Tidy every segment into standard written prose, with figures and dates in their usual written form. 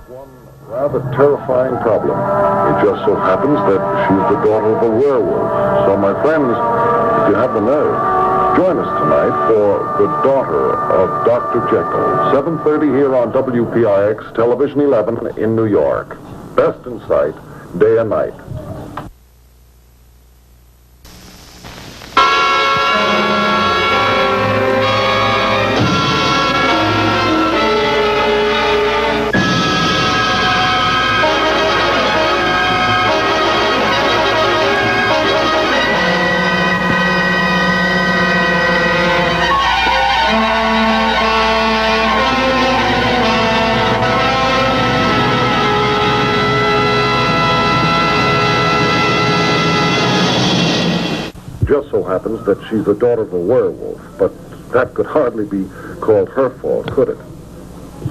One rather terrifying problem. It just so happens that she's the daughter of a werewolf. So, my friends, if you have the nerve, join us tonight for The Daughter of Dr. Jekyll, 7:30 here on WPIX, Television 11 in New York. Best in sight, day and night. Just so happens that she's the daughter of a werewolf, but that could hardly be called her fault, could it?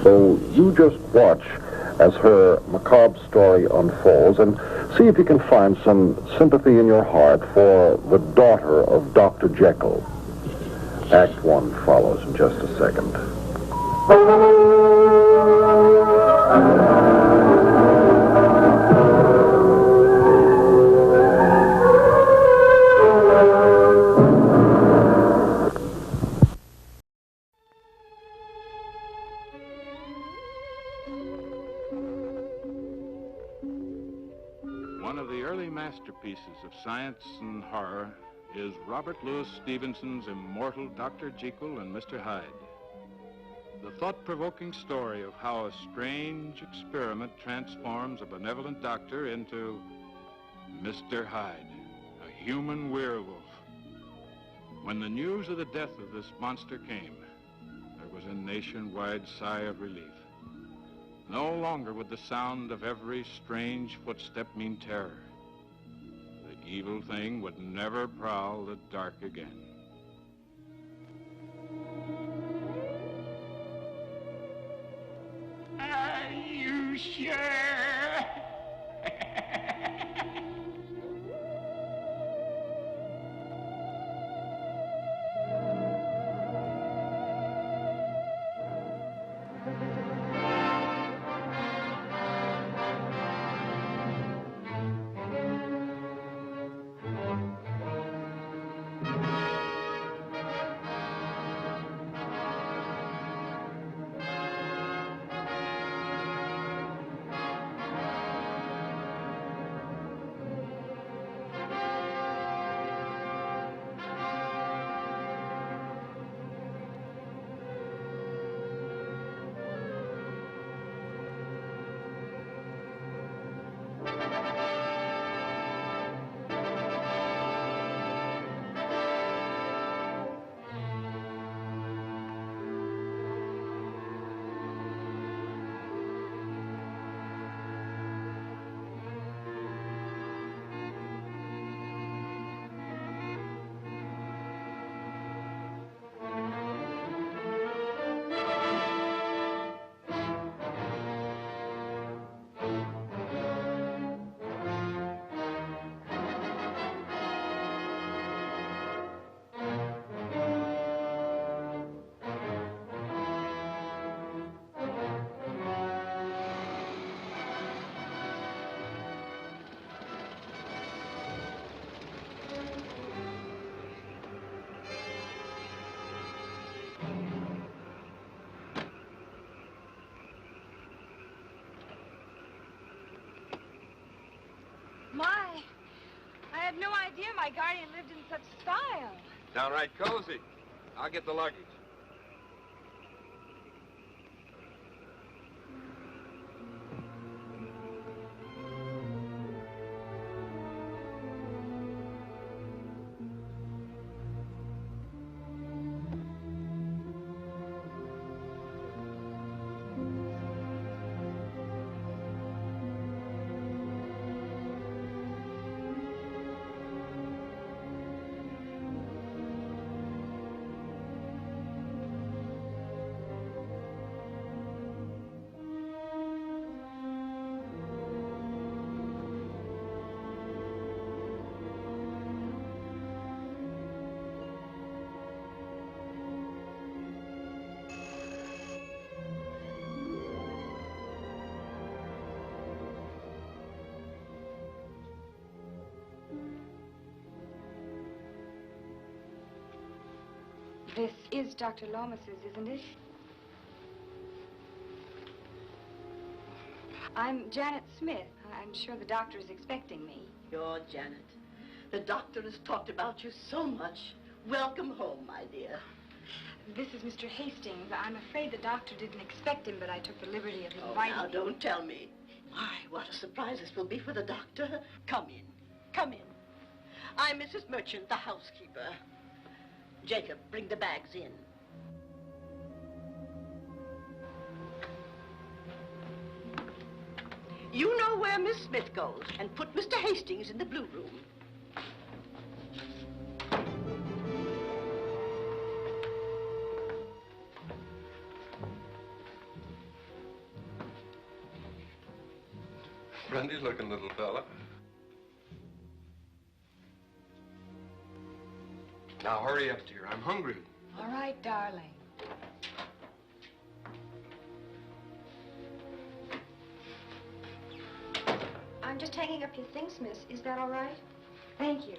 So you just watch as her macabre story unfolds and see if you can find some sympathy in your heart for the daughter of Dr. Jekyll. Act 1 follows in just a second. One of the early masterpieces of science and horror is Robert Louis Stevenson's immortal Dr. Jekyll and Mr. Hyde. The thought-provoking story of how a strange experiment transforms a benevolent doctor into Mr. Hyde, a human werewolf. When the news of the death of this monster came, there was a nationwide sigh of relief. No longer would the sound of every strange footstep mean terror. The evil thing would never prowl the dark again. Are you sure? My, I had no idea my guardian lived in such style. Downright cozy. I'll get the luggage. This is Dr. Lomas's, isn't it? I'm Janet Smith. I'm sure the doctor is expecting me. You're Janet. The doctor has talked about you so much. Welcome home, my dear. This is Mr. Hastings. I'm afraid the doctor didn't expect him, but I took the liberty of inviting now him. don't tell me. My, what a surprise this will be for the doctor. Come in. Come in. I'm Mrs. Merchant, the housekeeper. Jacob, bring the bags in. You know where Miss Smith goes, and put Mr. Hastings in the blue room. Friendly-looking little fella. Now, hurry up, dear. I'm hungry. All right, darling. I'm just hanging up your things, miss. Is that all right? Thank you.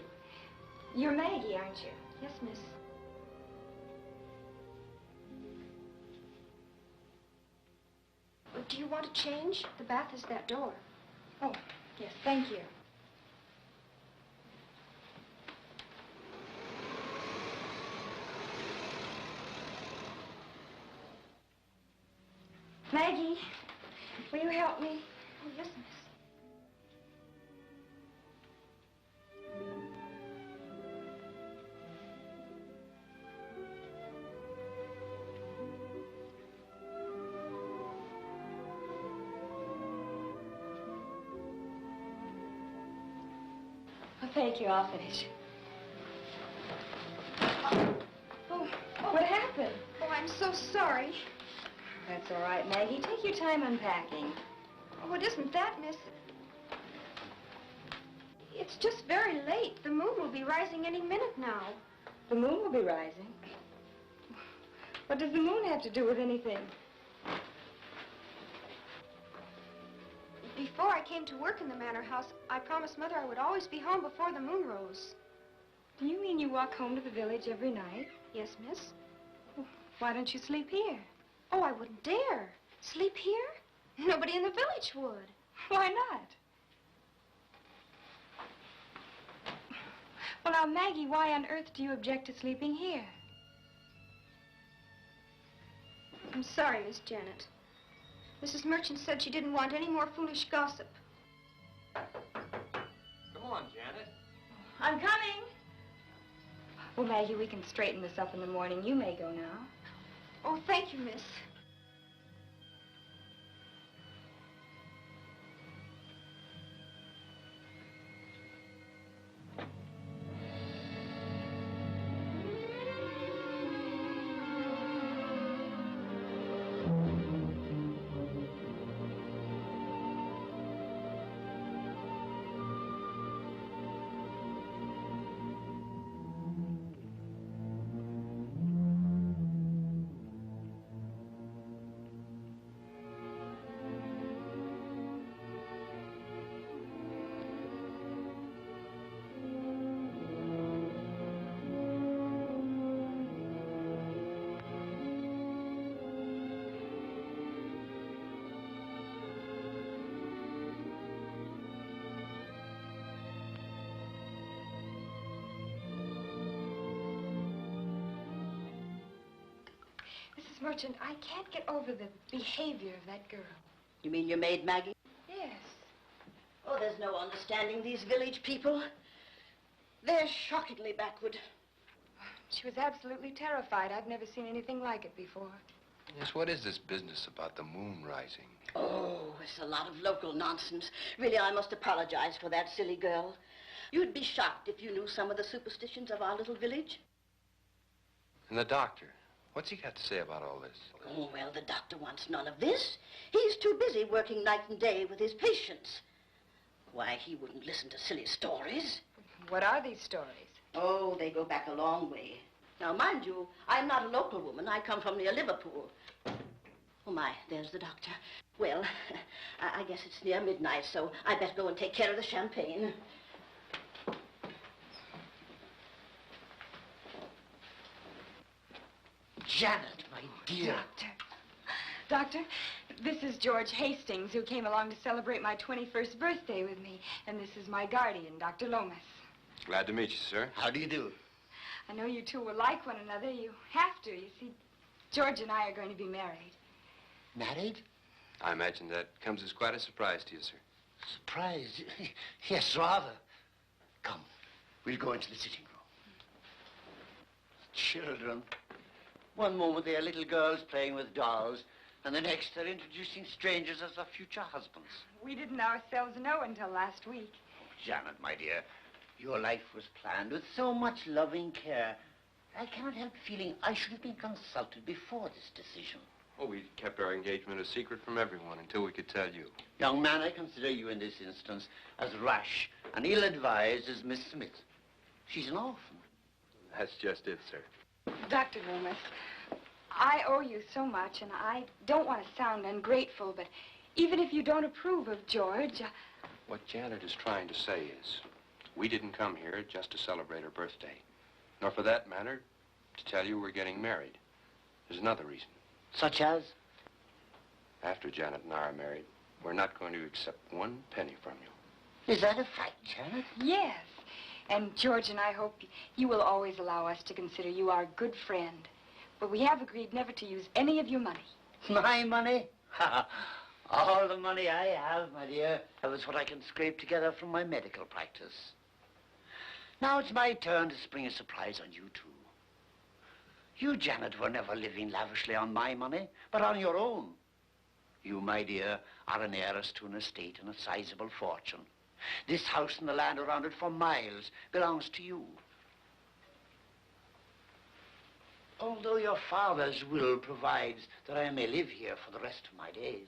You're Maggie, aren't you? Yes, miss. Do you want to change? The bath is that door. Oh, yes, thank you. Maggie, will you help me? Oh, yes, miss. Oh, thank you, I'll finish. Oh, what happened? Oh, I'm so sorry. That's all right, Maggie. Take your time unpacking. Oh, it isn't that, miss. It's just very late. The moon will be rising any minute now. The moon will be rising. What does the moon have to do with anything? Before I came to work in the manor house, I promised Mother I would always be home before the moon rose. Do you mean you walk home to the village every night? Yes, miss. Well, why don't you sleep here? Oh, I wouldn't dare. Sleep here? Nobody in the village would. Why not? Well, now, Maggie, why on earth do you object to sleeping here? I'm sorry, Miss Janet. Mrs. Merchant said she didn't want any more foolish gossip. Come on, Janet. I'm coming. Well, Maggie, we can straighten this up in the morning. You may go now. Oh, thank you, miss. Mrs. Merchant, I can't get over the behavior of that girl. You mean your maid, Maggie? Yes. Oh, there's no understanding these village people. They're shockingly backward. She was absolutely terrified. I've never seen anything like it before. Yes, what is this business about the moon rising? Oh, it's a lot of local nonsense. Really, I must apologize for that silly girl. You'd be shocked if you knew some of the superstitions of our little village. And the doctor, what's he got to say about all this? Oh, well, the doctor wants none of this. He's too busy working night and day with his patients. Why, he wouldn't listen to silly stories. What are these stories? Oh, they go back a long way. Now, mind you, I'm not a local woman. I come from near Liverpool. Oh, my, there's the doctor. Well, I guess it's near midnight, so I better go and take care of the champagne. Janet, my dear. Doctor, this is George Hastings, who came along to celebrate my 21st birthday with me. And this is my guardian, Dr. Lomas. Glad to meet you, sir. How do you do? I know you two will like one another. You have to. You see, George and I are going to be married. Married? I imagine that comes as quite a surprise to you, sir. Surprise? Yes, rather. Come, we'll go into the sitting room. Children. One moment they are little girls playing with dolls, and the next they're introducing strangers as their future husbands. We didn't ourselves know until last week. Oh, Janet, my dear, your life was planned with so much loving care. I cannot help feeling I should have been consulted before this decision. Oh, we kept our engagement a secret from everyone until we could tell you. Young man, I consider you in this instance as rash and ill-advised as Miss Smith. She's an orphan. That's just it, sir. Dr. Loomis, I owe you so much, and I don't want to sound ungrateful, but even if you don't approve of George... What Janet is trying to say is, we didn't come here just to celebrate her birthday, nor for that matter, to tell you we're getting married. There's another reason. Such as? After Janet and I are married, we're not going to accept 1 penny from you. Is that a fact, Janet? Yes. And George and I hope you will always allow us to consider you our good friend. But we have agreed never to use any of your money. My money? All the money I have, my dear, that was what I can scrape together from my medical practice. Now it's my turn to spring a surprise on you two. You, Janet, were never living lavishly on my money, but on your own. You, my dear, are an heiress to an estate and a sizable fortune. This house and the land around it for miles belongs to you. Although your father's will provides that I may live here for the rest of my days.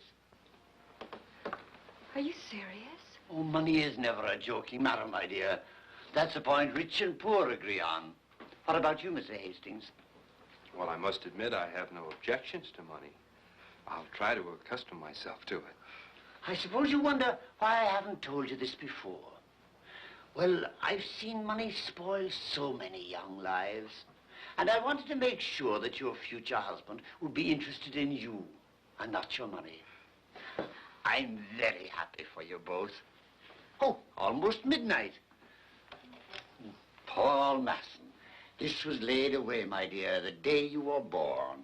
Are you serious? Oh, money is never a joking matter, my dear. That's a point rich and poor agree on. What about you, Mr. Hastings? Well, I must admit I have no objections to money. I'll try to accustom myself to it. I suppose you wonder why I haven't told you this before. Well, I've seen money spoil so many young lives. And I wanted to make sure that your future husband would be interested in you and not your money. I'm very happy for you both. Oh, almost midnight. Paul Masson, this was laid away, my dear, the day you were born.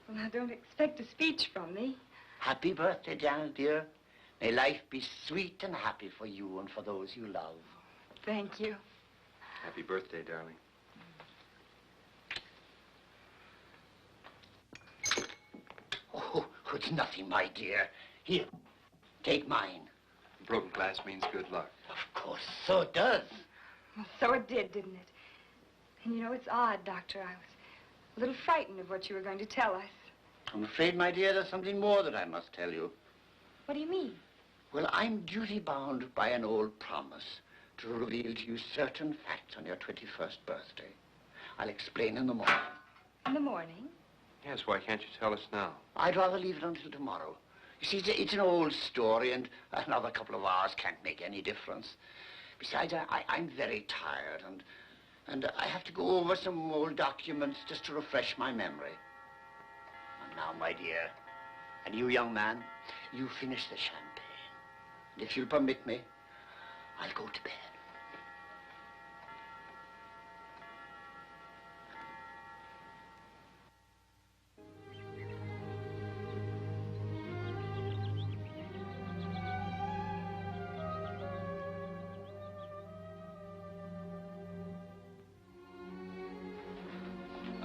Well, now, don't expect a speech from me. Happy birthday, Janet, dear. May life be sweet and happy for you and for those you love. Thank you. Happy birthday, darling. Oh, it's nothing, my dear. Here, take mine. Broken glass means good luck. Of course, so it does. Well, so it did, didn't it? And you know, it's odd, Doctor. I was a little frightened of what you were going to tell us. I'm afraid, my dear, there's something more that I must tell you. What do you mean? Well, I'm duty-bound by an old promise to reveal to you certain facts on your 21st birthday. I'll explain in the morning. In the morning? Yes, why can't you tell us now? I'd rather leave it until tomorrow. You see, it's an old story, and another couple of hours can't make any difference. Besides, I'm very tired, and I have to go over some old documents just to refresh my memory. And now, my dear, and you, young man, you finish the champagne. And if you'll permit me, I'll go to bed.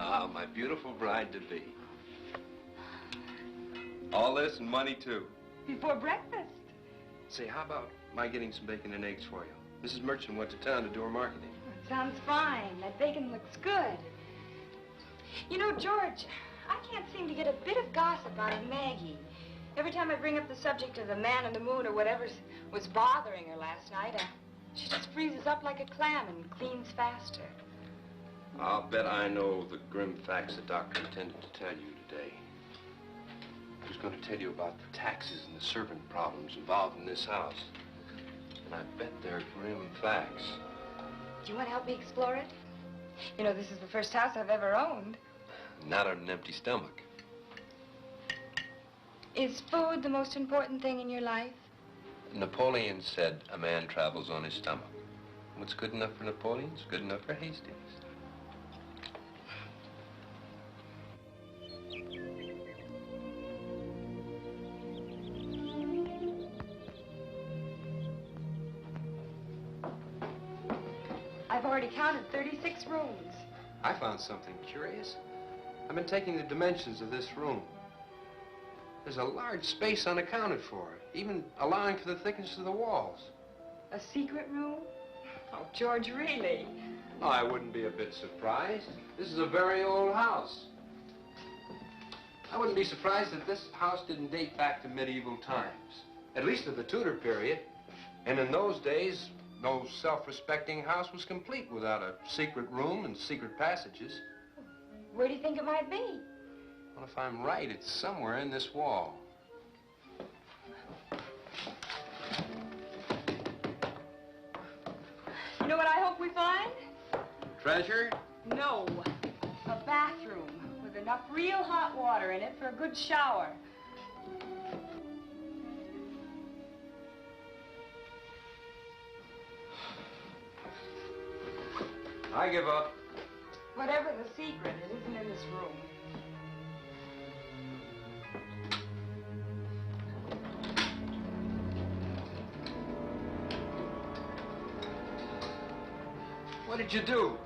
Ah, my beautiful bride-to-be. All this and money, too. Before breakfast. Say, how about my getting some bacon and eggs for you? Mrs. Merchant went to town to do her marketing. Sounds fine. That bacon looks good. You know, George, I can't seem to get a bit of gossip out of Maggie. Every time I bring up the subject of the man in the moon or whatever was bothering her last night, she just freezes up like a clam and cleans faster. I'll bet I know the grim facts the doctor intended to tell you today. He was going to tell you about the taxes and the servant problems involved in this house. And I bet they're grim facts. Do you want to help me explore it? You know, this is the first house I've ever owned. Not on an empty stomach. Is food the most important thing in your life? Napoleon said a man travels on his stomach. What's good enough for Napoleon is good enough for Hastings. I've already counted 36 rooms. I found something curious. I've been taking the dimensions of this room. There's a large space unaccounted for, even allowing for the thickness of the walls. A secret room? Oh, George, really? Oh, I wouldn't be a bit surprised. This is a very old house. I wouldn't be surprised if this house didn't date back to medieval times, at least of the Tudor period. And in those days, no self-respecting house was complete without a secret room and secret passages. Where do you think it might be? Well, if I'm right, it's somewhere in this wall. You know what I hope we find? Treasure? No. A bathroom with enough real hot water in it for a good shower. I give up. Whatever the secret, it isn't in this room. What did you do?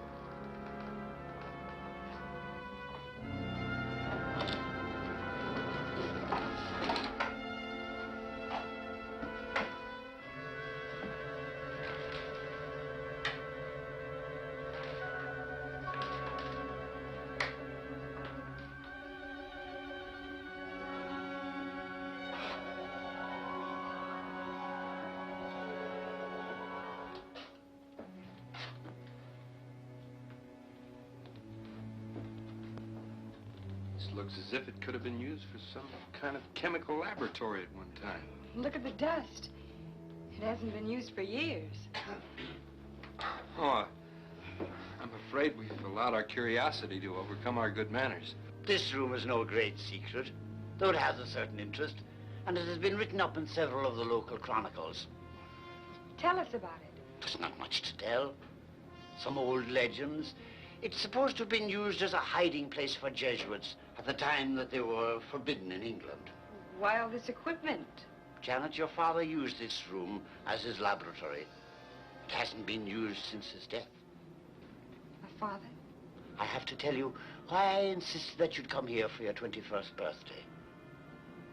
Looks as if it could have been used for some kind of chemical laboratory at one time. Look at the dust. It hasn't been used for years. Oh, I'm afraid we've allowed our curiosity to overcome our good manners. This room is no great secret, though it has a certain interest, and it has been written up in several of the local chronicles. Tell us about it. There's not much to tell. Some old legends. It's supposed to have been used as a hiding place for Jesuits at the time that they were forbidden in England. Why all this equipment? Janet, your father used this room as his laboratory. It hasn't been used since his death. My father? I have to tell you why I insisted that you'd come here for your 21st birthday.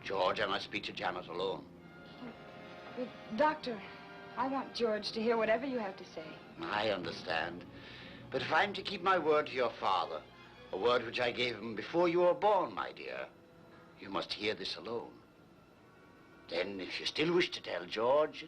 George, I must speak to Janet alone. But, Doctor, I want George to hear whatever you have to say. I understand. But if I'm to keep my word to your father, a word which I gave him before you were born, my dear, you must hear this alone. Then, if you still wish to tell George...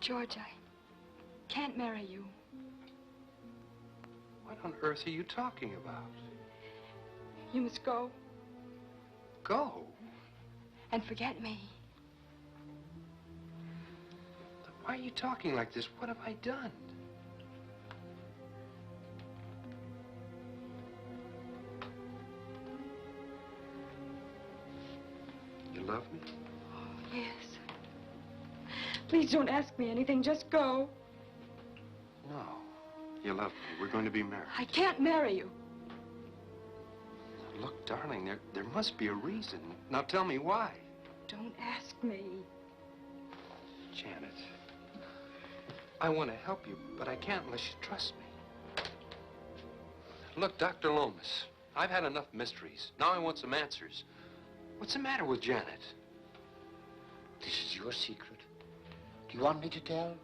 George, I can't marry you. What on earth are you talking about? You must go Go? and forget me. Why are you talking like this? What have I done? You love me? Yes. Please don't ask me anything. Just go. No. You love me. We're going to be married. I can't marry you. Look, darling, there must be a reason. Now tell me why. Don't ask me. Janet, I want to help you, but I can't unless you trust me. Look, Dr. Lomas, I've had enough mysteries. Now I want some answers. What's the matter with Janet? This is your secret. Do you want me to tell?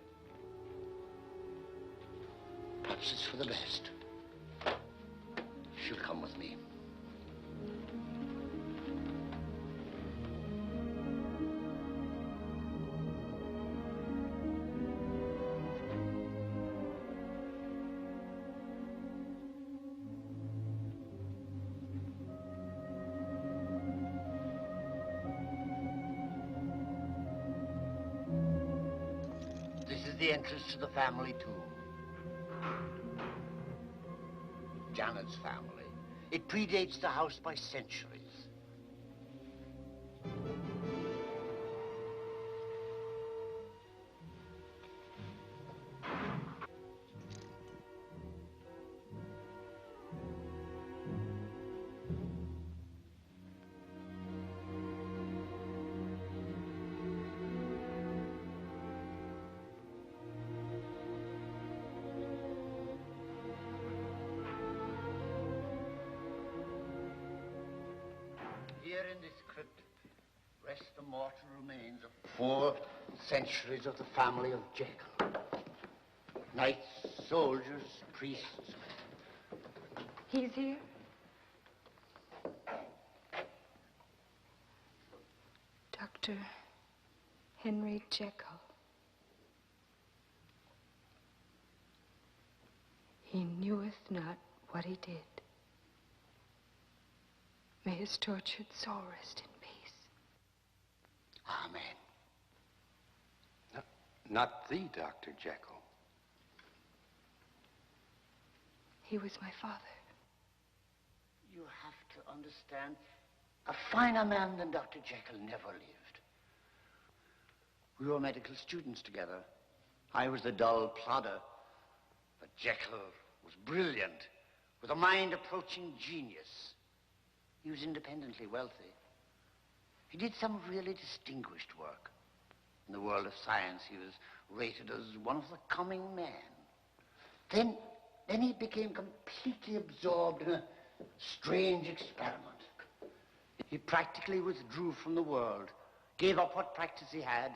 Perhaps it's for the best. She'll come with me. This is the entrance to the family tomb. Janet's family. It predates the house by centuries. Here in this crypt rest the mortal remains of 4 centuries of the family of Jekyll. Knights, soldiers, priests. He's here? Dr. Henry Jekyll. He kneweth not what he did. May his tortured soul rest in peace. Amen. No, not the Dr. Jekyll. He was my father. You have to understand, a finer man than Dr. Jekyll never lived. We were medical students together. I was the dull plodder, but Jekyll was brilliant, with a mind approaching genius. He was independently wealthy. He did some really distinguished work. In the world of science, he was rated as one of the coming men. Then he became completely absorbed in a strange experiment. He practically withdrew from the world, gave up what practice he had,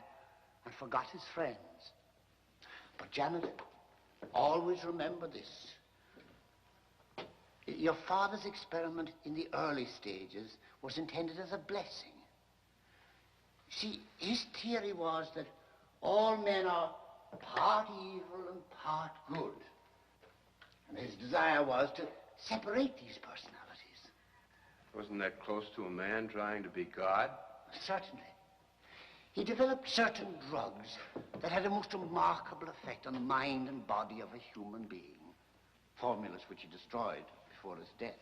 and forgot his friends. But Janet, always remember this. Your father's experiment in the early stages was intended as a blessing. See, his theory was that all men are part evil and part good. And his desire was to separate these personalities. Wasn't that close to a man trying to be God? Certainly. He developed certain drugs that had a most remarkable effect on the mind and body of a human being. Formulas which he destroyed before his death.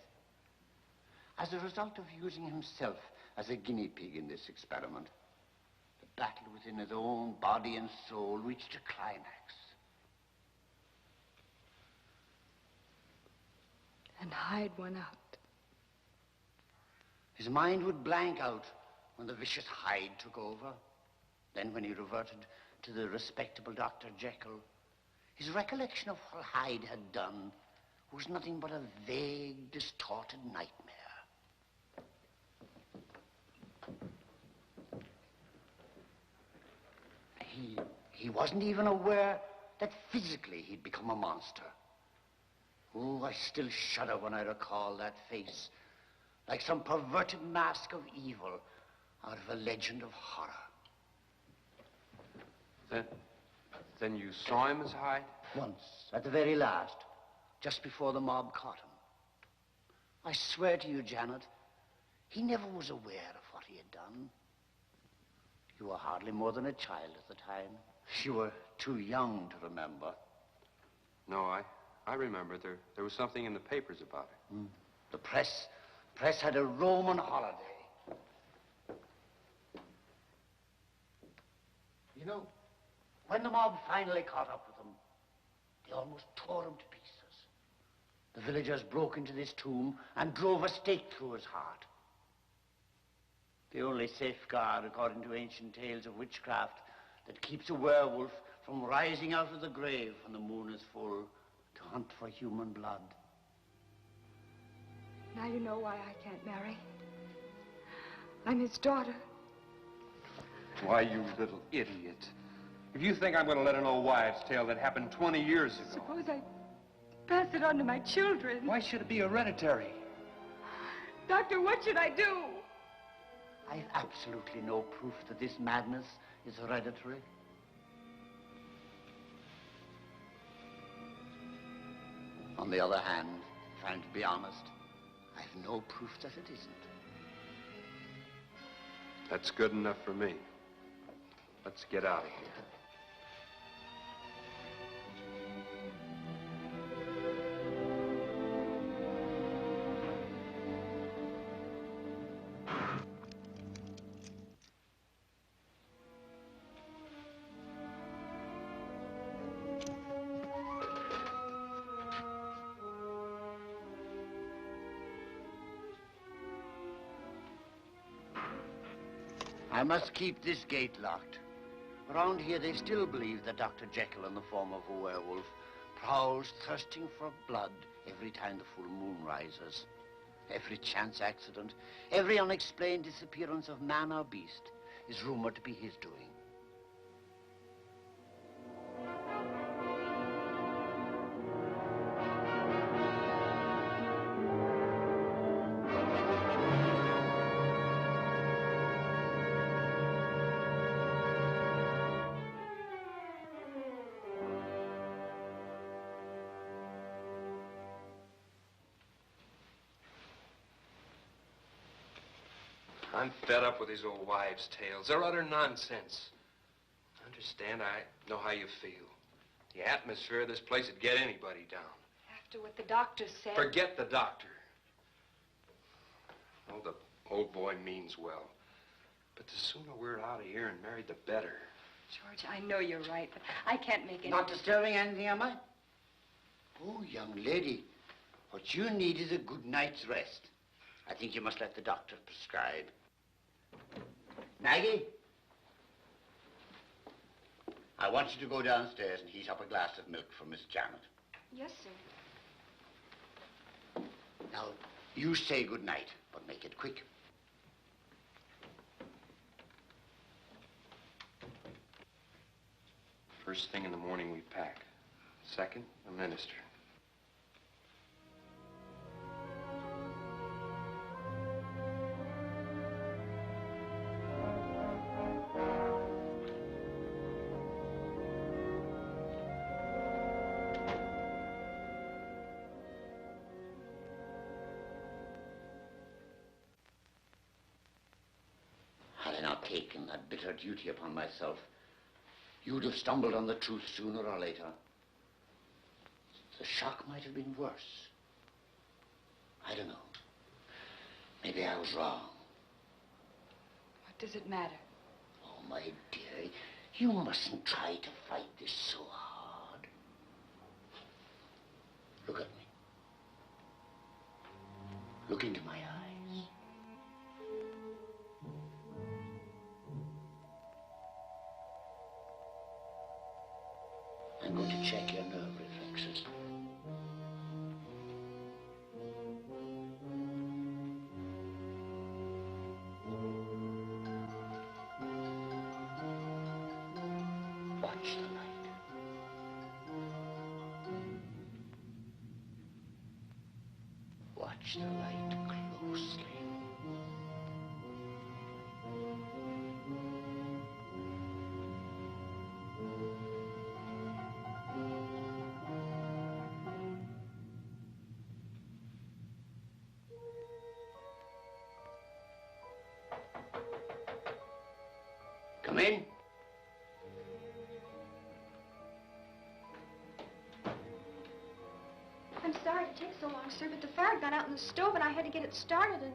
As a result of using himself as a guinea pig in this experiment, the battle within his own body and soul reached a climax. And Hyde won out. His mind would blank out when the vicious Hyde took over. Then when he reverted to the respectable Dr. Jekyll, his recollection of what Hyde had done was nothing but a vague, distorted nightmare. He wasn't even aware that physically he'd become a monster. Oh, I still shudder when I recall that face, like some perverted mask of evil out of a legend of horror. Then you saw him as Hyde? Once, at the very last, just before the mob caught him. I swear to you, Janet, he never was aware of what he had done. You were hardly more than a child at the time. You were too young to remember. No, I remember. There was something in the papers about it. The press had a Roman holiday. You know, when the mob finally caught up with him, they almost tore him to pieces. The villagers broke into this tomb and drove a stake through his heart. The only safeguard, according to ancient tales of witchcraft, that keeps a werewolf from rising out of the grave when the moon is full to hunt for human blood. you know why I can't marry. I'm his daughter. Why, you little idiot. If you think I'm going to let an old wives' tale that happened 20 years ago... Suppose I pass it on to my children. Why should it be hereditary? Doctor, what should I do? I've absolutely no proof that this madness is hereditary. On the other hand, if I'm to be honest, I've no proof that it isn't. That's good enough for me. Let's get out of here. I must keep this gate locked. Around here, they still believe that Dr. Jekyll, in the form of a werewolf, prowls thirsting for blood every time the full moon rises. Every chance accident, every unexplained disappearance of man or beast is rumored to be his doing. I'm fed up with these old wives' tales. They're utter nonsense. Understand, I know how you feel. The atmosphere of this place would get anybody down. After what the doctor said... Forget the doctor. Oh, the old boy means well. But the sooner we're out of here and married, the better. George, I know you're right, but I can't make any... Not disturbing anything, am I? Oh, young lady, what you need is a good night's rest. I think you must let the doctor prescribe. Maggie? I want you to go downstairs and heat up a glass of milk for Miss Janet. Yes, sir. Now, you say good night, but make it quick. First thing in the morning, we pack. Second, a minister. Had I not taken that bitter duty upon myself, you'd have stumbled on the truth sooner or later. The shock might have been worse. I don't know. Maybe I was wrong. What does it matter? Oh, my dear, you mustn't try to fight this so hard. Look at me. Look into my eyes. I'm going to check your nerve reflexes. Watch the light. Watch the light closely. Come in. I'm sorry to take so long, sir, but the fire had gone out in the stove and I had to get it started and...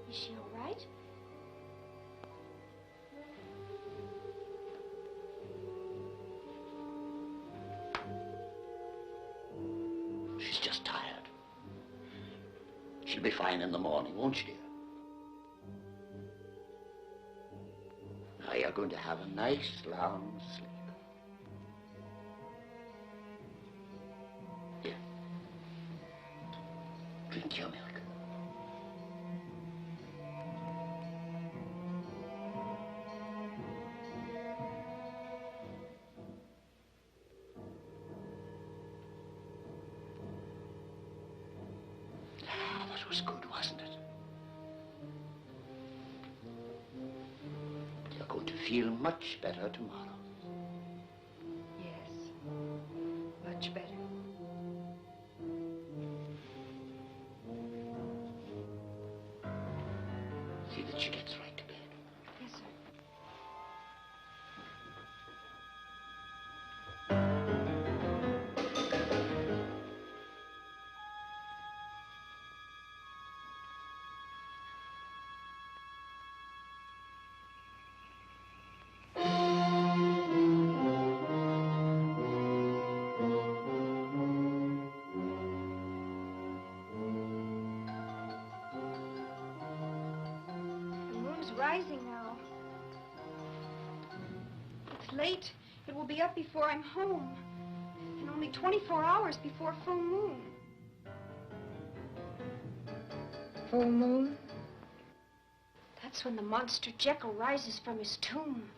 Is she all right? She's just tired. She'll be fine in the morning, won't she, dear? Now you're going to have a nice long sleep. Here. Drink your milk. That was good, wasn't it? You're going to feel much better tomorrow. Yes, much better. See that she gets right to bed. Yes, sir. The moon's rising now. It's late. It will be up before I'm home. And only 24 hours before full moon. Full moon? That's when the monster Jekyll rises from his tomb.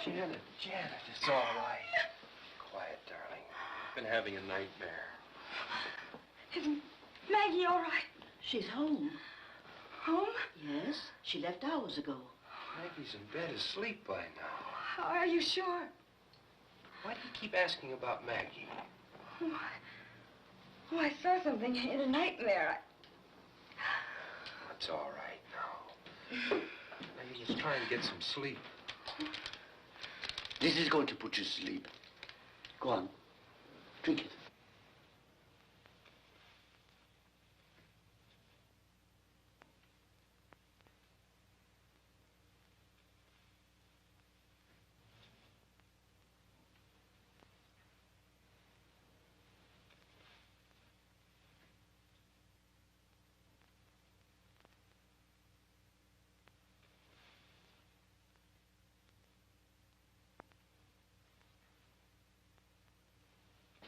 Janet, it's all right. Quiet, darling. I've been having a nightmare. Isn't Maggie all right? She's home. Home? Yes, she left hours ago. Maggie's in bed asleep by now. Are you sure? Why do you keep asking about Maggie? Oh, I saw something in a nightmare. It's all right now. Maybe let's try and get some sleep. This is going to put you to sleep. Go on. Drink it.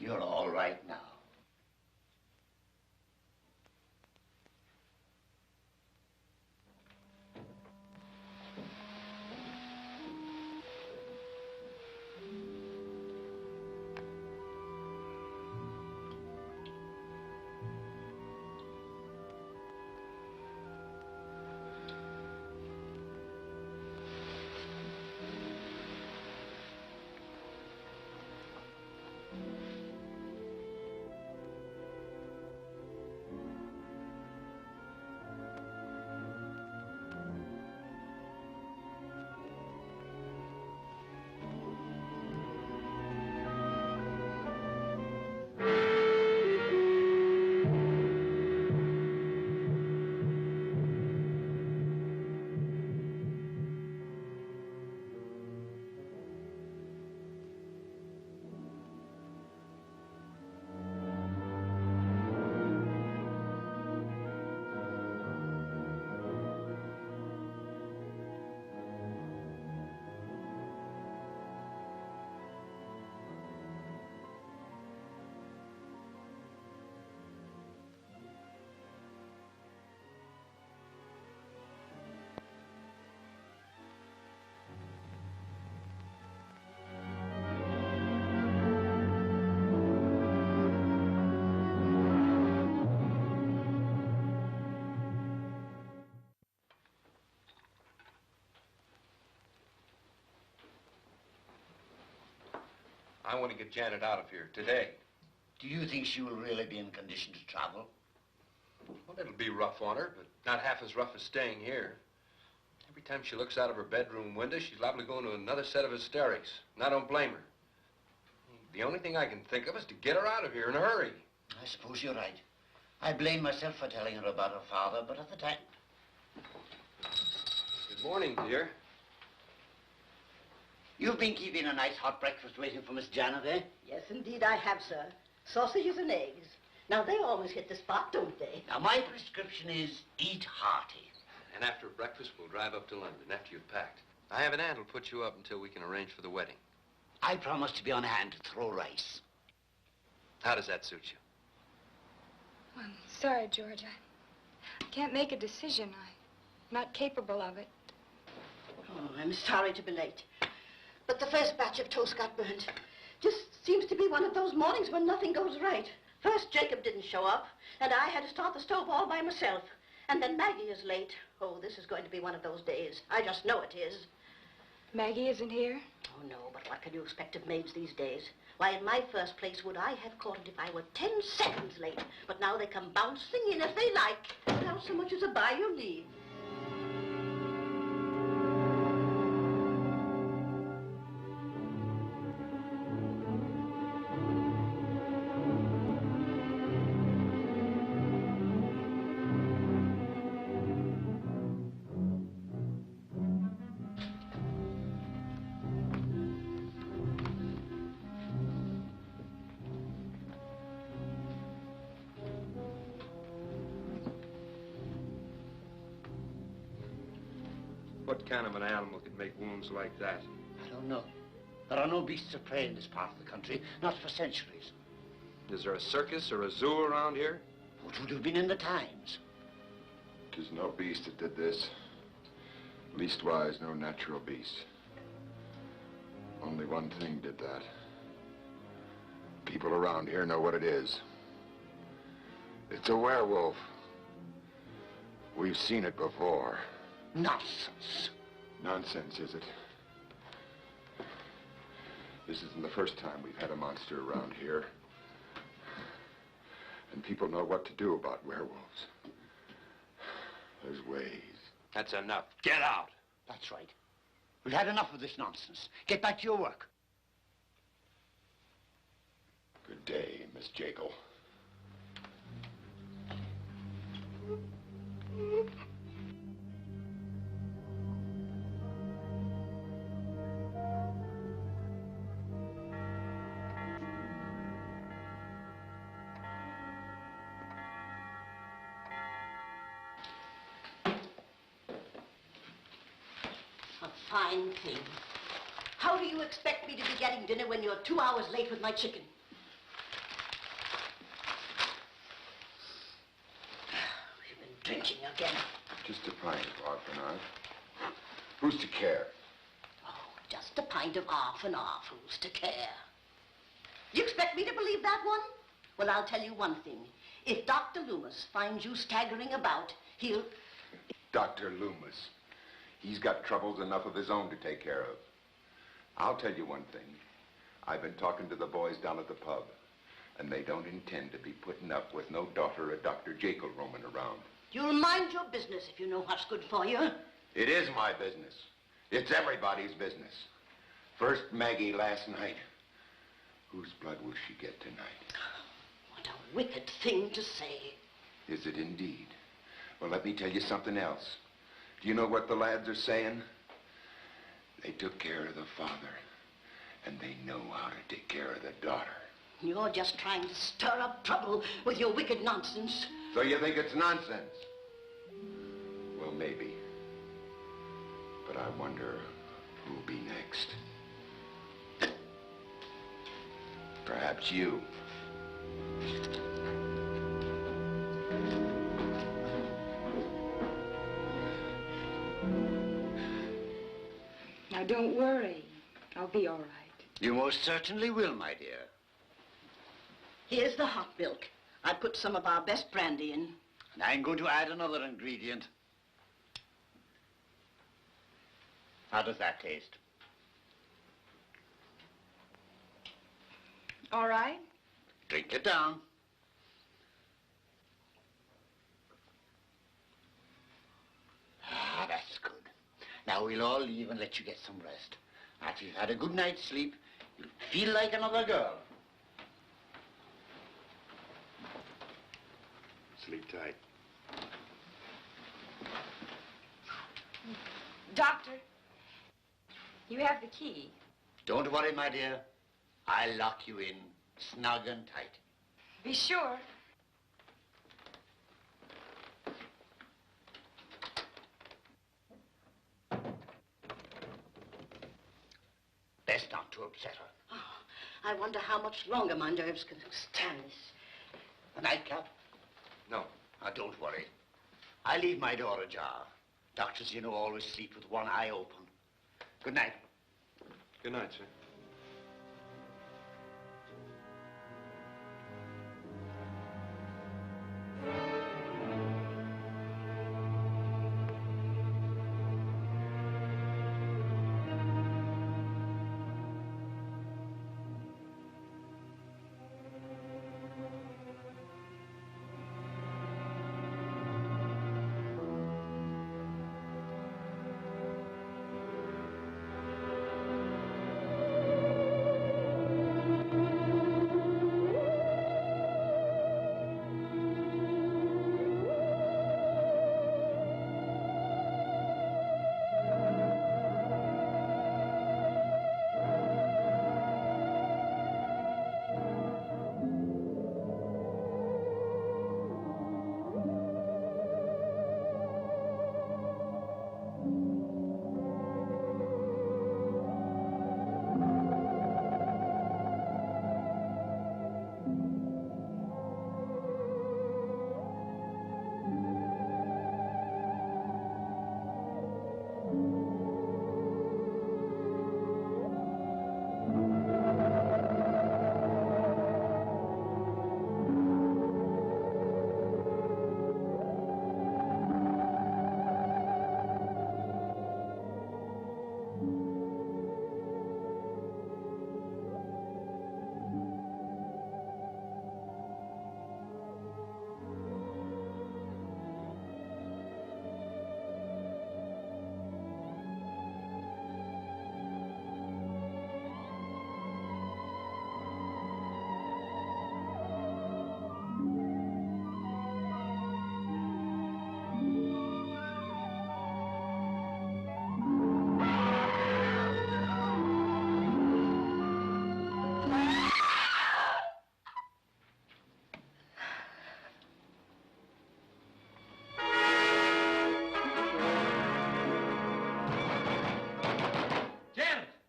You're all I want to get Janet out of here today. Do you think she will really be in condition to travel? Well, it'll be rough on her, but not half as rough as staying here. Every time she looks out of her bedroom window, she's liable to go into another set of hysterics. And I don't blame her. The only thing I can think of is to get her out of here in a hurry. I suppose you're right. I blame myself for telling her about her father, but at the time... Good morning, dear. You've been keeping a nice hot breakfast waiting for Miss Janet, eh? Yes, indeed, I have, sir. Sausages and eggs. Now, they always hit the spot, don't they? Now, my prescription is eat hearty. And after breakfast, we'll drive up to London after you've packed. I have an aunt who'll put you up until we can arrange for the wedding. I promise to be on hand to throw rice. How does that suit you? I'm sorry, George. I can't make a decision. I'm not capable of it. Oh, I'm sorry to be late. But the first batch of toast got burnt. Just seems to be one of those mornings when nothing goes right. First, Jacob didn't show up, and I had to start the stove all by myself. And then Maggie is late. Oh, this is going to be one of those days. I just know it is. Maggie isn't here? Oh, no, but what can you expect of maids these days? Why, in my first place, would I have caught it if I were 10 seconds late? But now they come bouncing in if they like, without so much as a by your leave. What kind of an animal could make wounds like that? I don't know. There are no beasts of prey in this part of the country, not for centuries. Is there a circus or a zoo around here? It would have been in the Times. Tis no beast that did this. Leastwise, no natural beast. Only one thing did that. People around here know what it is. It's a werewolf. We've seen it before. Nonsense. Nonsense, is it? This isn't the first time we've had a monster around here. And people know what to do about werewolves. There's ways. That's enough. Get out! That's right. We've had enough of this nonsense. Get back to your work. Good day, Miss Jekyll. A fine thing. How do you expect me to be getting dinner when you're 2 hours late with my chicken? You've been drinking again. Just a pint of off and on. Who's to care? Oh, just a pint of off and off. Who's to care? You expect me to believe that one? Well, I'll tell you one thing. If Dr. Loomis finds you staggering about, he'll... Dr. Loomis. He's got troubles enough of his own to take care of. I'll tell you one thing. I've been talking to the boys down at the pub, and they don't intend to be putting up with no daughter of Dr. Jekyll roaming around. You'll mind your business if you know what's good for you. It is my business. It's everybody's business. First Maggie last night. Whose blood will she get tonight? What a wicked thing to say. Is it indeed? Well, let me tell you something else. Do you know what the lads are saying? They took care of the father, and they know how to take care of the daughter. You're just trying to stir up trouble with your wicked nonsense. So you think it's nonsense? Well, maybe. But I wonder who'll be next. Perhaps you. Now, don't worry. I'll be all right. You most certainly will, my dear. Here's the hot milk. I put some of our best brandy in. And I'm going to add another ingredient. How does that taste? All right. Drink it down. Ah, that's good. Now we'll all leave and let you get some rest. After you've had a good night's sleep, you'll feel like another girl. Sleep tight. Doctor, you have the key. Don't worry, my dear. I'll lock you in, snug and tight. Be sure. Best not to upset her. Oh, I wonder how much longer my nerves can stand this. A nightcap? No. Don't worry. I leave my door ajar. Doctors, you know, always sleep with one eye open. Good night. Good night, sir.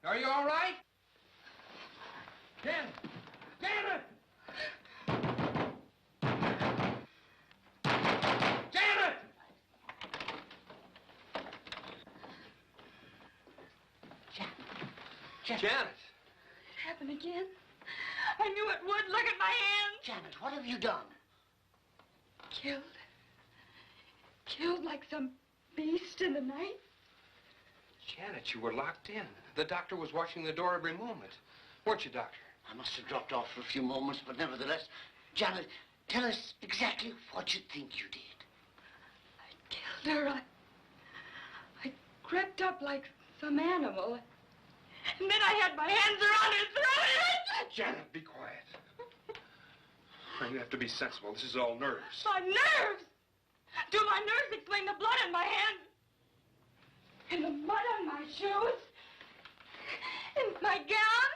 Are you all right? Janet! Janet! Janet! Janet! It happened again. I knew it would. Look at my hands. Janet, what have you done? Killed. Killed like some beast in the night. Janet, you were locked in. The doctor was watching the door every moment. Weren't you, Doctor? I must have dropped off for a few moments, but nevertheless, Janet, tell us exactly what you think you did. I killed her. I crept up like some animal. And then I had my hands around her throat. Janet, be quiet. You have to be sensible. This is all nerves. My nerves? Do my nerves explain the blood in my hands? And the mud on my shoes? And my gown?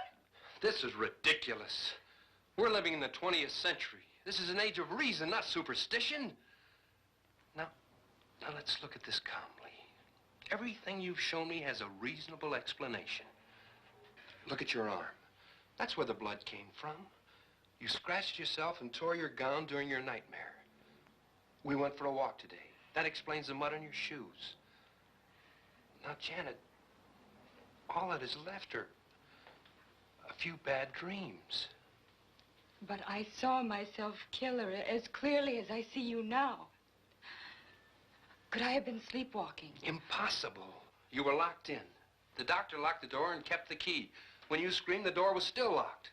This is ridiculous. We're living in the 20th century. This is an age of reason, not superstition. Now let's look at this calmly. Everything you've shown me has a reasonable explanation. Look at your arm. That's where the blood came from. You scratched yourself and tore your gown during your nightmare. We went for a walk today. That explains the mud on your shoes. Now, Janet, all that is left are a few bad dreams. But I saw myself kill her as clearly as I see you now. Could I have been sleepwalking? Impossible. You were locked in. The doctor locked the door and kept the key. When you screamed, the door was still locked.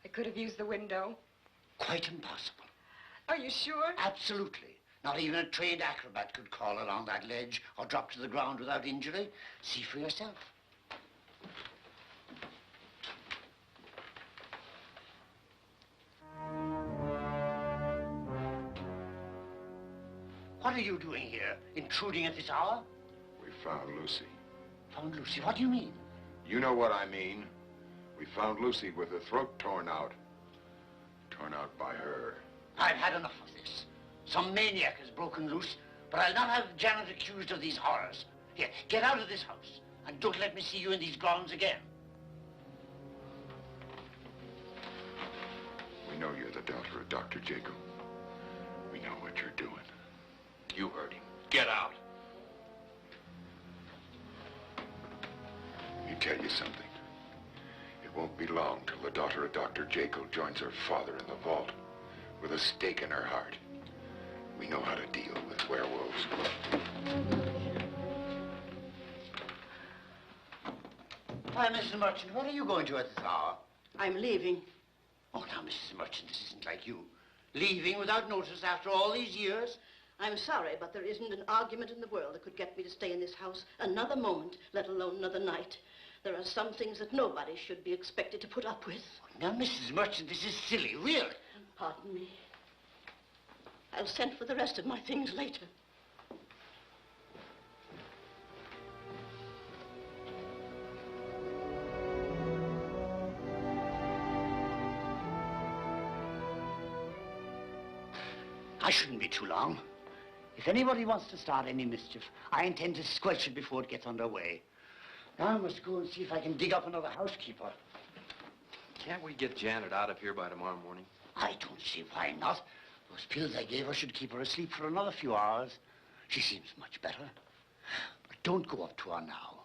I could have used the window. Quite impossible. Are you sure? Absolutely. Not even a trained acrobat could crawl along that ledge or drop to the ground without injury. See for yourself. What are you doing here, intruding at this hour? We found Lucy. Found Lucy? What do you mean? You know what I mean. We found Lucy with her throat torn out. Torn out by her. I've had enough of this. Some maniac has broken loose, but I'll not have Janet accused of these horrors. Here, get out of this house, and don't let me see you in these grounds again. We know you're the daughter of Dr. Jekyll. We know what you're doing. You heard him. Get out. Let me tell you something. It won't be long till the daughter of Dr. Jekyll joins her father in the vault with a stake in her heart. We know how to deal with werewolves. Why, Mrs. Merchant, where are you going to at this hour? I'm leaving. Oh, now, Mrs. Merchant, this isn't like you. Leaving without notice after all these years? I'm sorry, but there isn't an argument in the world that could get me to stay in this house another moment, let alone another night. There are some things that nobody should be expected to put up with. Now, Mrs. Merchant, this is silly, really. Pardon me. I'll send for the rest of my things later. I shouldn't be too long. If anybody wants to start any mischief, I intend to squelch it before it gets underway. Now I must go and see if I can dig up another housekeeper. Can't we get Janet out of here by tomorrow morning? I don't see why not. Those pills I gave her should keep her asleep for another few hours. She seems much better. But don't go up to her now.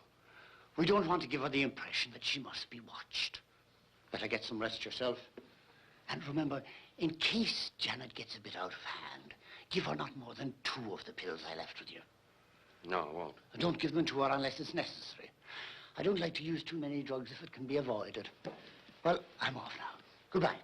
We don't want to give her the impression that she must be watched. Better get some rest yourself. And remember, in case Janet gets a bit out of hand, give her not more than 2 of the pills I left with you. No, I won't. And don't give them to her unless it's necessary. I don't like to use too many drugs if it can be avoided. Well, I'm off now. Goodbye.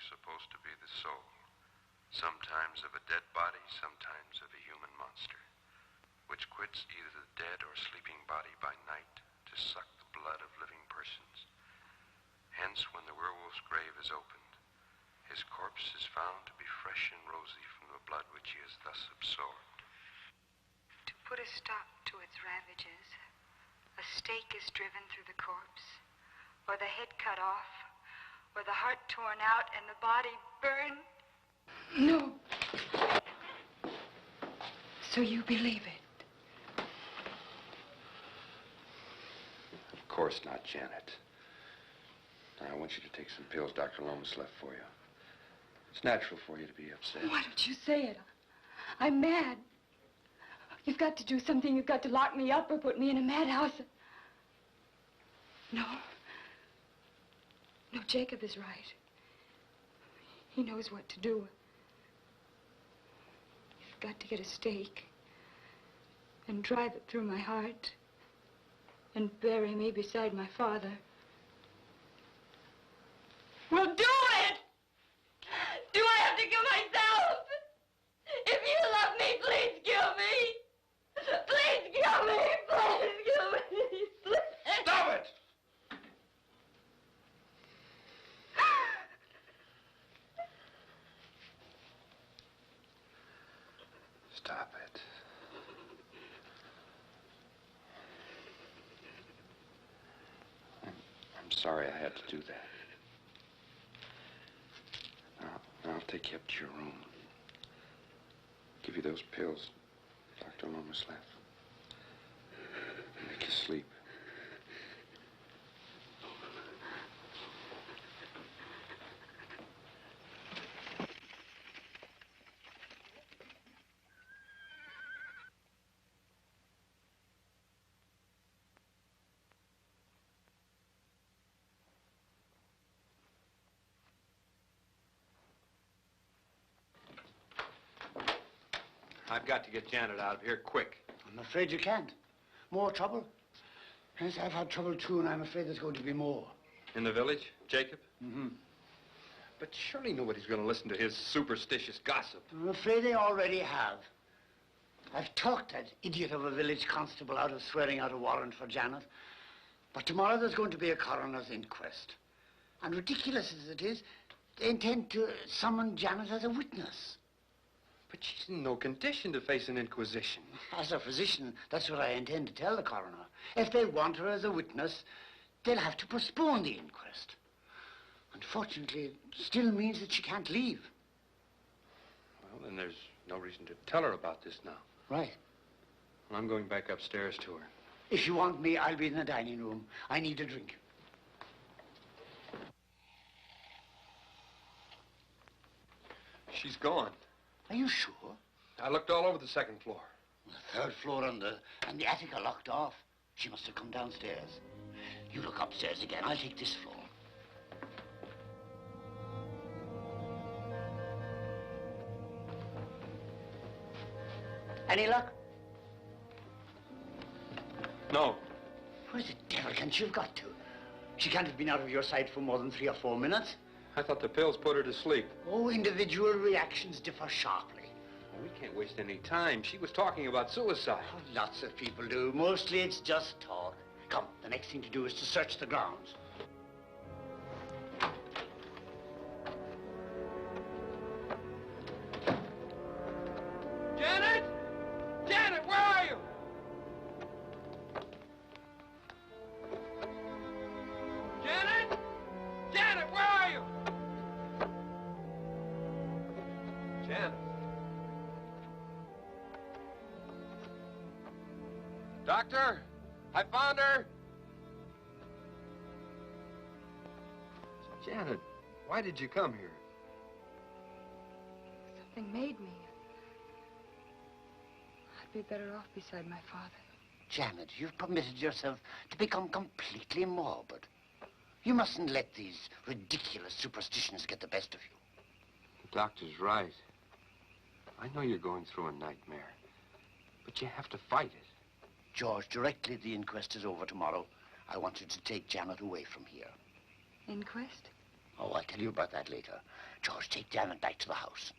Supposed to be the soul, sometimes of a dead body, sometimes of a human monster, which quits either the dead or sleeping body by night to suck the blood of living persons. Hence, when the werewolf's grave is opened, his corpse is found to be fresh and rosy from the blood which he has thus absorbed. To put a stop to its ravages, a stake is driven through the corpse, or the head cut off, or the heart torn out and the body burned. No. So you believe it? Of course not, Janet. Now, I want you to take some pills Dr. Lomas left for you. It's natural for you to be upset. Why don't you say it? I'm mad. You've got to do something. You've got to lock me up or put me in a madhouse. No. No, Jacob is right. He knows what to do. You've got to get a stake and drive it through my heart and bury me beside my father. Well, do it! Do I have to kill myself? If you love me, please kill Stop it. I'm sorry I had to do that. Now I'll take you up to your room. Give you those pills Dr. Loomis left. Make you sleep. I've got to get Janet out of here quick. I'm afraid you can't. More trouble? Yes, I've had trouble too, and I'm afraid there's going to be more. In the village, Jacob? Mm-hmm. But surely nobody's going to listen to his superstitious gossip. I'm afraid they already have. I've talked that idiot of a village constable out of swearing out a warrant for Janet. But tomorrow there's going to be a coroner's inquest. And ridiculous as it is, they intend to summon Janet as a witness. But she's in no condition to face an inquisition. As a physician, that's what I intend to tell the coroner. If they want her as a witness, they'll have to postpone the inquest. Unfortunately, it still means that she can't leave. Well, then there's no reason to tell her about this now. Right. Well, I'm going back upstairs to her. If you want me, I'll be in the dining room. I need a drink. She's gone. Are you sure? I looked all over the second floor. The third floor and the attic are locked off. She must have come downstairs. You look upstairs again. I'll take this floor. Any luck? No. Where the devil can she have got to? She can't have been out of your sight for more than 3 or 4 minutes. I thought the pills put her to sleep. Oh, individual reactions differ sharply. Well, we can't waste any time. She was talking about suicide. Oh, lots of people do. Mostly it's just talk. Come, the next thing to do is to search the grounds. Janet! Janet, where are you? Janet! Janet, where are you? Janet. Doctor, I found her. Janet, why did you come here? Something made me. I'd be better off beside my father. Janet, you've permitted yourself to become completely morbid. You mustn't let these ridiculous superstitions get the best of you. The doctor's right. I know you're going through a nightmare, but you have to fight it. George, directly the inquest is over tomorrow, I want you to take Janet away from here. Inquest? Oh, I'll tell you about that later. George, take Janet back to the house.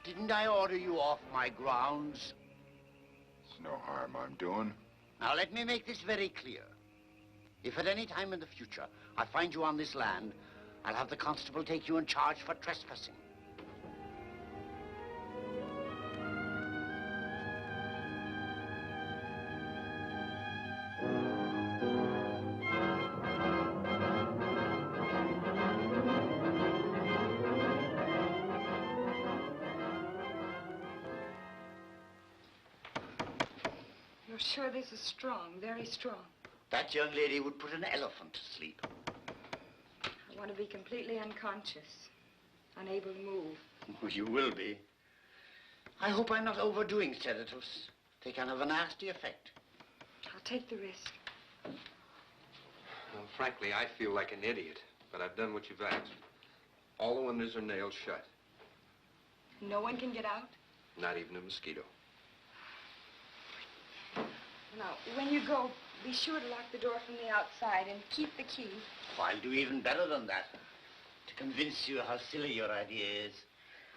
Didn't I order you off my grounds? It's no harm I'm doing. Now, let me make this very clear. If at any time in the future I find you on this land, I'll have the constable take you in charge for trespassing. You're sure this is strong, very strong? That young lady would put an elephant to sleep. I want to be completely unconscious, unable to move. Oh, you will be. I hope I'm not overdoing sedatives. They can have a nasty effect. I'll take the risk. Well, frankly, I feel like an idiot, but I've done what you've asked. All the windows are nailed shut. No one can get out? Not even a mosquito. Now, when you go, be sure to lock the door from the outside and keep the key. Oh, I'll do even better than that. To convince you how silly your idea is,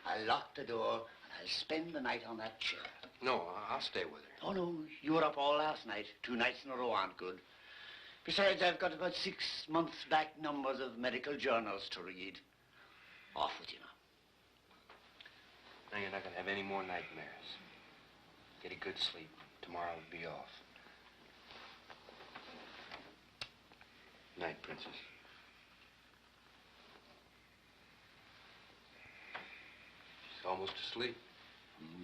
I'll lock the door and I'll spend the night on that chair. No, I'll stay with her. Oh, no, you were up all last night. 2 nights in a row aren't good. Besides, I've got about 6 months back numbers of medical journals to read. Off with you now. Now you're not going to have any more nightmares. Get a good sleep. Tomorrow will be off. Night, Princess. She's almost asleep.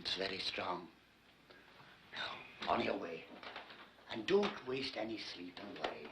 It's very strong. Now, on your way. And don't waste any sleep and worry.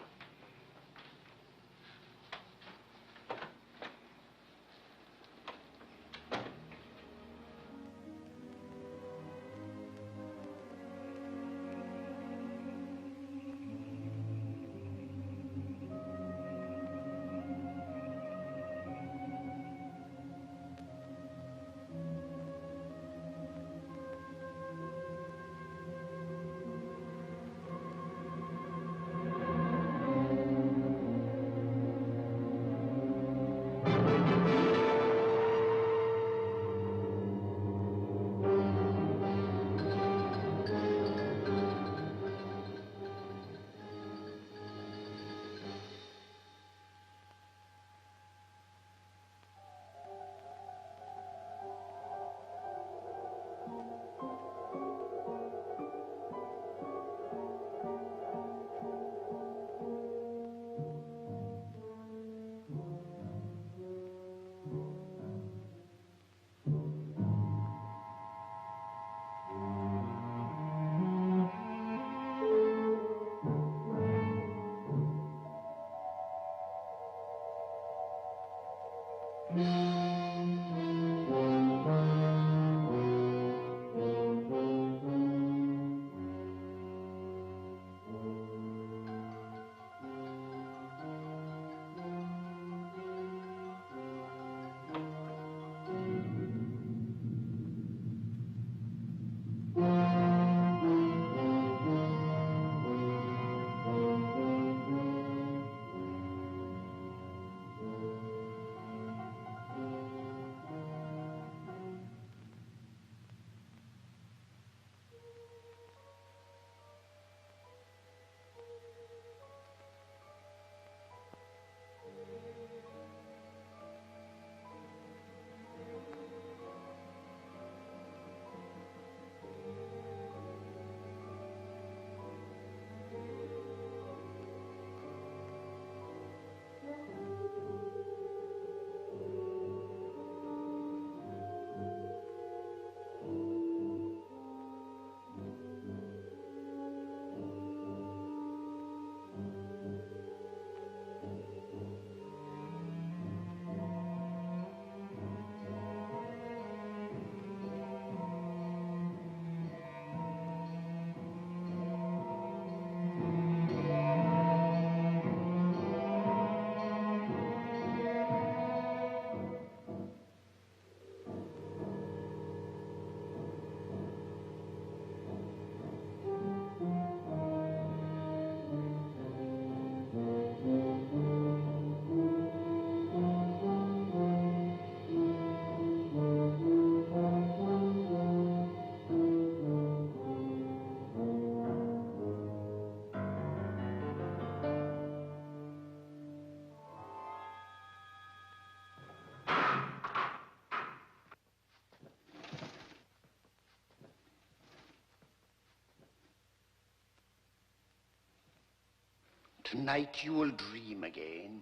Tonight you will dream again.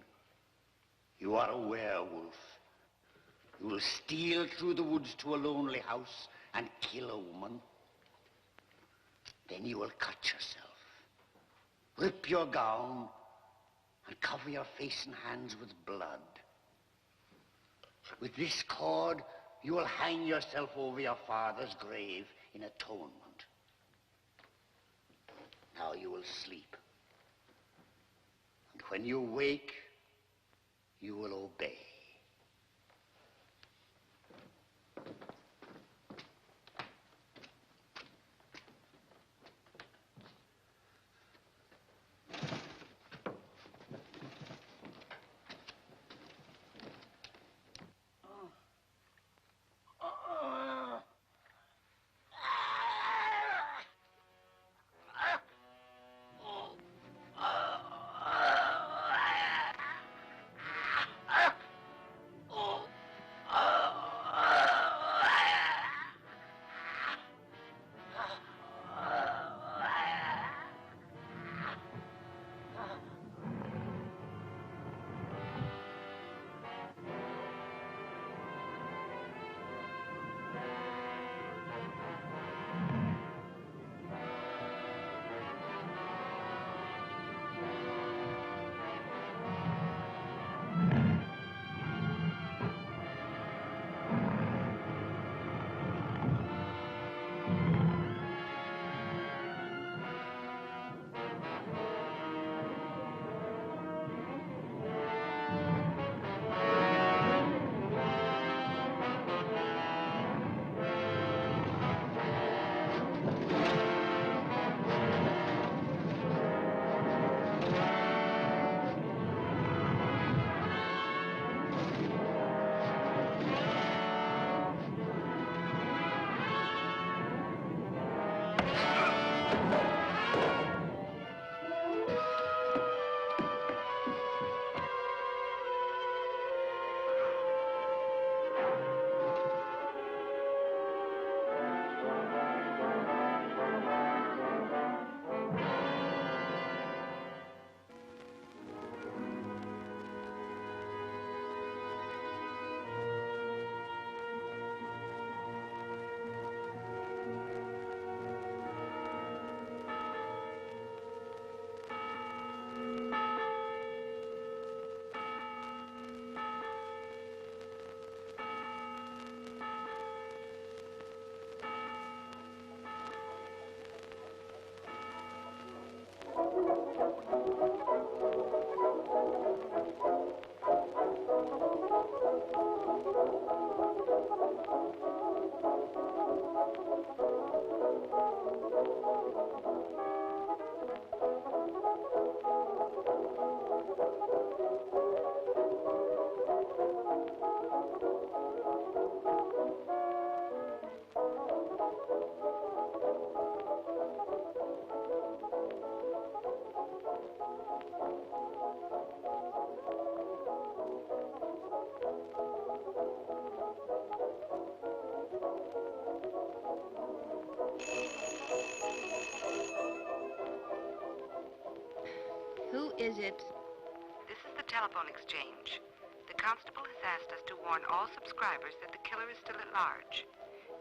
You are a werewolf. You will steal through the woods to a lonely house and kill a woman. Then you will cut yourself, rip your gown, and cover your face and hands with blood. With this cord, you will hang yourself over your father's grave in atonement. Now you will sleep. And when you wake, you will obey. is it? This is the telephone exchange. The constable has asked us to warn all subscribers that the killer is still at large.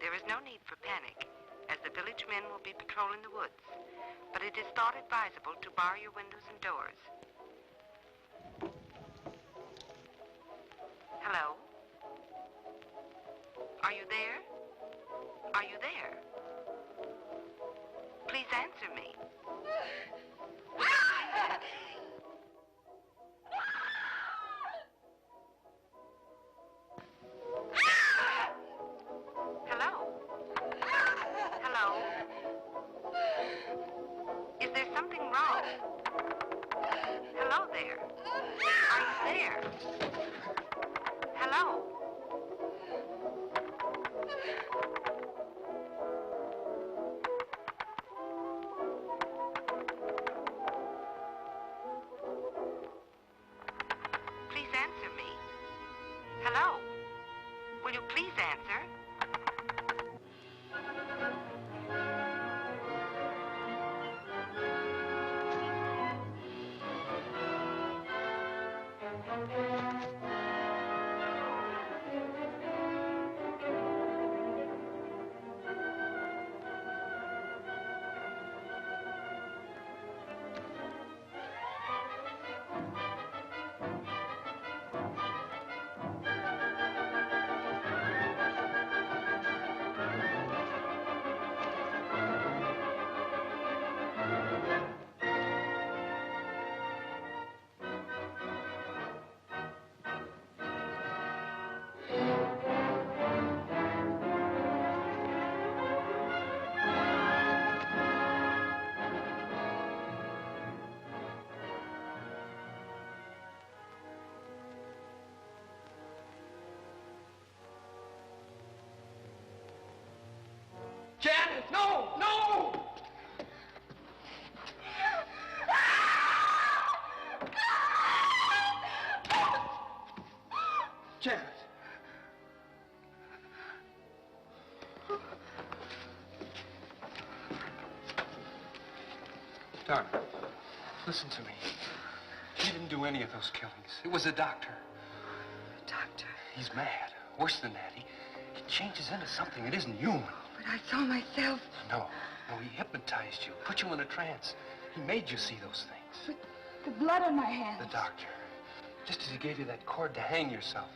There is no need for panic, as the village men will be patrolling the woods. But it is thought advisable to bar your windows and doors. Hello? Are you there? Are you there? Please answer me. Hello? Hello? Is there something wrong? Hello there? Are you there? Hello? Please answer me. Hello? Will you please answer? Janet, no, no! Janet. Darling, listen to me. He didn't do any of those killings. It was a doctor. Doctor. He's mad. Worse than that, he changes into something that isn't human. But I saw myself. No, he hypnotized you, put you in a trance. He made you see those things. The blood on my hands. The doctor. Just as he gave you that cord to hang yourself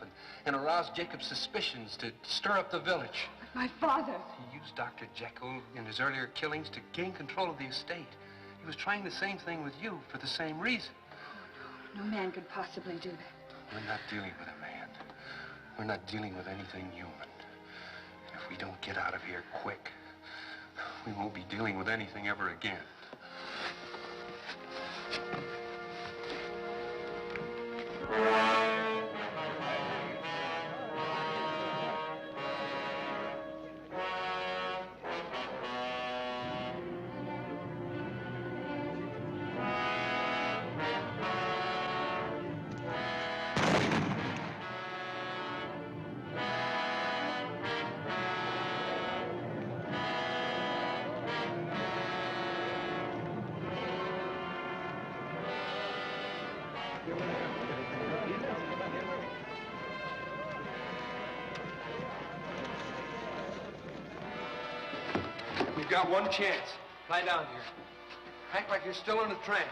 and aroused Jacob's suspicions to stir up the village. But my father. He used Dr. Jekyll in his earlier killings to gain control of the estate. He was trying the same thing with you for the same reason. No man could possibly do that. We're not dealing with a man. We're not dealing with anything human. And if we don't get out of here quick, we won't be dealing with anything ever again. You've got one chance. Lie down here. Act like you're still in a trance.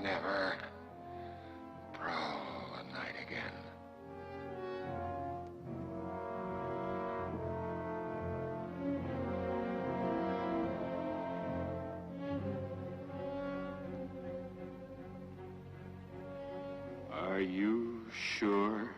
never prowl the night again. Are you sure?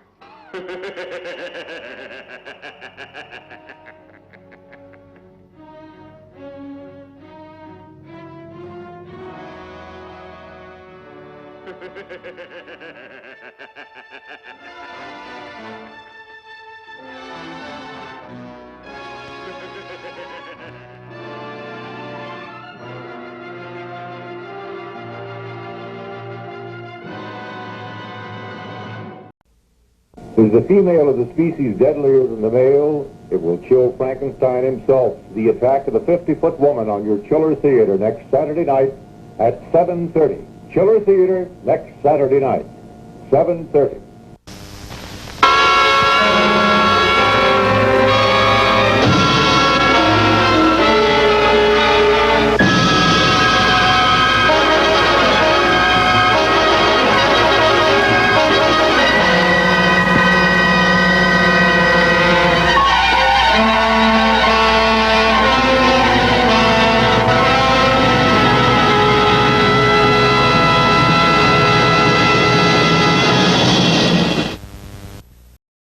Is the female of the species deadlier than the male? It will chill Frankenstein himself. The Attack of the 50-Foot Woman on your Chiller Theater next Saturday night at 7:30. Chiller Theater next Saturday night, 7:30.